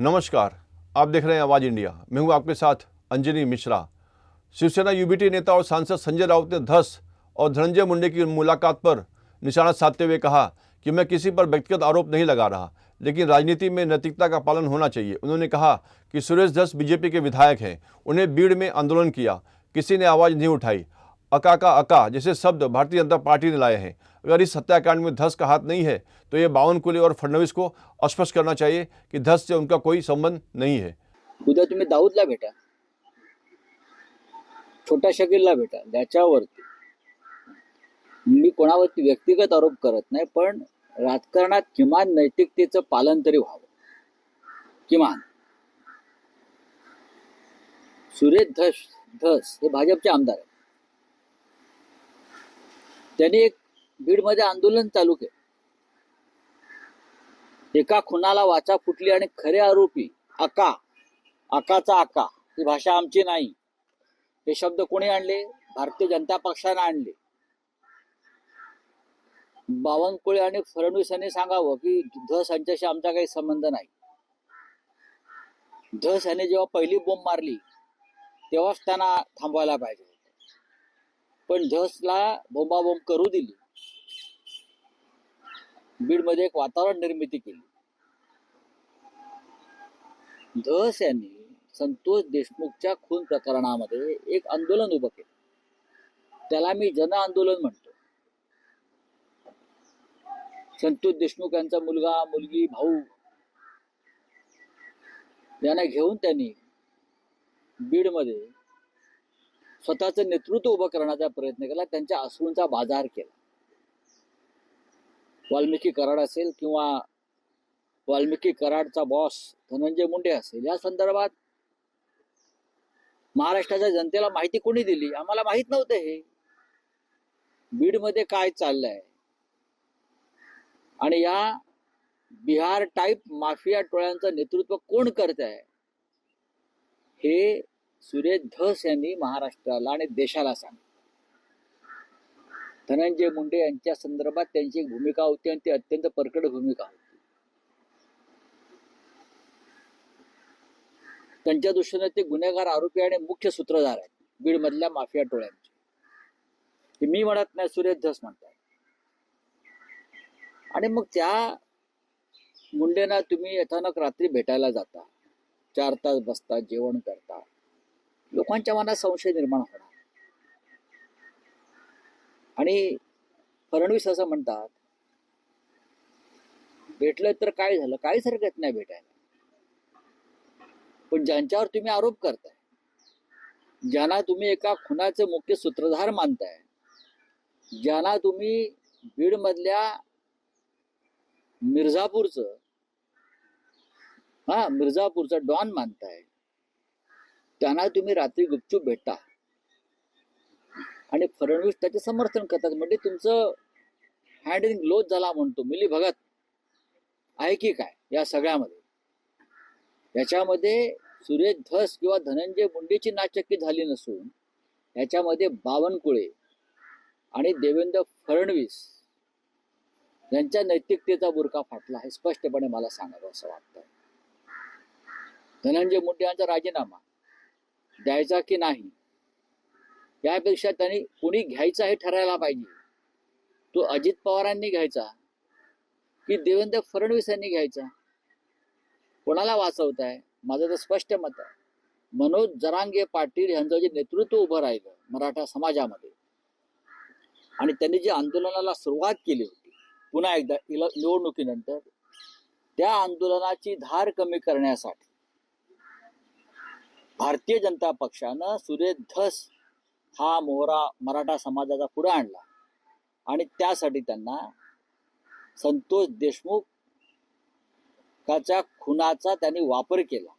नमस्कार, आप देख रहे हैं आवाज इंडिया। मैं हूं आपके साथ अंजनी मिश्रा। शिवसेना यूबीटी नेता और सांसद संजय राउत ने धस और धनंजय मुंडे की मुलाकात पर निशाना साधते हुए कहा कि मैं किसी पर व्यक्तिगत आरोप नहीं लगा रहा, लेकिन राजनीति में नैतिकता का पालन होना चाहिए। उन्होंने कहा कि सुरेश धस बीजेपी के विधायक हैं, उन्हें बीड़ में आंदोलन किया, किसी ने आवाज नहीं उठाई। अका का अका जैसे शब्द भारतीय जनता पार्टी ने लाए हैं। अगर इस हत्याकांड में धस का हाथ नहीं है तो ये बावनकुळे और फडणवीस को स्पष्ट करना चाहिए कि धस से उनका कोई संबंध नहीं है। उद्या तुम्ही दाऊदला भेटा, छोटा शकीलला भेटा, त्याच्यावरती मी कोणावरती व्यक्तिगत आरोप करत नाही, पण राजकारणात किमान नैतिकतेचं पालन तरी व्हावं. किमान सुरेश धस हे भाजपचे आमदार आहेत. त्यांनी एक बीडमध्ये आंदोलन चालू केलं. एका खुनाला वाचा फुटली आणि खरे आरोपी आकाचा आका ही भाषा आमची नाही. हे शब्द कोणी आणले? भारतीय जनता पक्षाने आणले. बावनकुळे आणि फडणवीस यांनी सांगावं की धस यांच्याशी आमचा काही संबंध नाही. धस यांनी जेव्हा पहिली बोंब मारली तेव्हाच त्यांना थांबवायला पाहिजे होतं, पण धसला बोंबाबोंब करू दिली. बीडमध्ये एक वातावरण निर्मिती केली. धस यांनी संतोष देशमुखच्या खून प्रकरणामध्ये एक आंदोलन उभं केलं. त्याला मी जन आंदोलन म्हणतो. संतोष देशमुख यांचा मुलगा, मुलगी, भाऊ यांना घेऊन त्यांनी बीडमध्ये स्वतःचं नेतृत्व उभं करण्याचा प्रयत्न केला. त्यांच्या अश्रूंचा बाजार केला. वाल्मिकी कराड असेल किंवा वाल्मिकी कराडचा बॉस धनंजय मुंडे असेल, या संदर्भात महाराष्ट्राच्या जनतेला माहिती कोणी दिली? आम्हाला माहित नव्हतं हे बीडमध्ये काय चाललंय. आणि या बिहार टाईप माफिया टोळ्यांचं नेतृत्व कोण करत आहे हे सुरेश धस यांनी महाराष्ट्राला आणि देशाला सांगितलं. धनंजय मुंडे यांच्या संदर्भात त्यांची एक भूमिका होती आणि ती अत्यंत परकड भूमिका होती. त्यांच्या दृष्टीने ते गुन्हेगार, आरोपी आणि मुख्य सूत्रधार आहेत बीड मधल्या माफिया टोळ्यांचे. हे मी म्हणत नाही, सुरेश धस म्हणतात. आणि मग त्या मुंडेंना तुम्ही अचानक रात्री भेटायला जाता, 4 तास बसता, जेवण करता, लोकांच्या मनात संशय निर्माण होणार. आणि फडणवीस असं म्हणतात, भेटलं तर काय झालं? काहीच हरकत नाही भेटायला. पण ज्यांच्यावर तुम्ही आरोप करताय, ज्यांना तुम्ही एका खुनाचे मुख्य सूत्रधार मानताय, ज्यांना तुम्ही बीड मधल्या मिर्झापूरचं डॉन मानताय, त्यांना तुम्ही रात्री गुपचूप भेटता आणि फडणवीस त्याचे समर्थन करतात. म्हणजे तुमचं हँड इन ग्लोज झाला म्हणतो. मिली भगत आहे की काय या सगळ्यामध्ये? याच्यामध्ये सुरेश धस किंवा धनंजय मुंडेची नाचक्की झाली नसून याच्यामध्ये बावनकुळे आणि देवेंद्र फडणवीस यांच्या नैतिकतेचा बुरका फाटला हे स्पष्टपणे मला सांगावं असं वाटतं. धनंजय मुंडे यांचा राजीनामा द्यायचा की नाही यापेक्षा त्यांनी कोणी घ्यायचा हे ठरायला पाहिजे. तो अजित पवारांनी घ्यायचा की देवेंद्र फडणवीस यांनी घ्यायचा? कोणाला वाचवताय? माझं तर स्पष्ट मत आहे, मनोज जरांगे पाटील यांचं जे नेतृत्व उभं राहिलं मराठा समाजामध्ये आणि त्यांनी जे आंदोलनाला सुरुवात केली होती पुन्हा एकदा निवडणुकीनंतर, त्या आंदोलनाची धार कमी करण्यासाठी भारतीय जनता पक्षानं सुरेश धस हा मोहरा मराठा समाजाचा पुढे आणला आणि त्यासाठी त्यांना संतोष देशमुखाच्या खुनाचा त्यांनी वापर केला.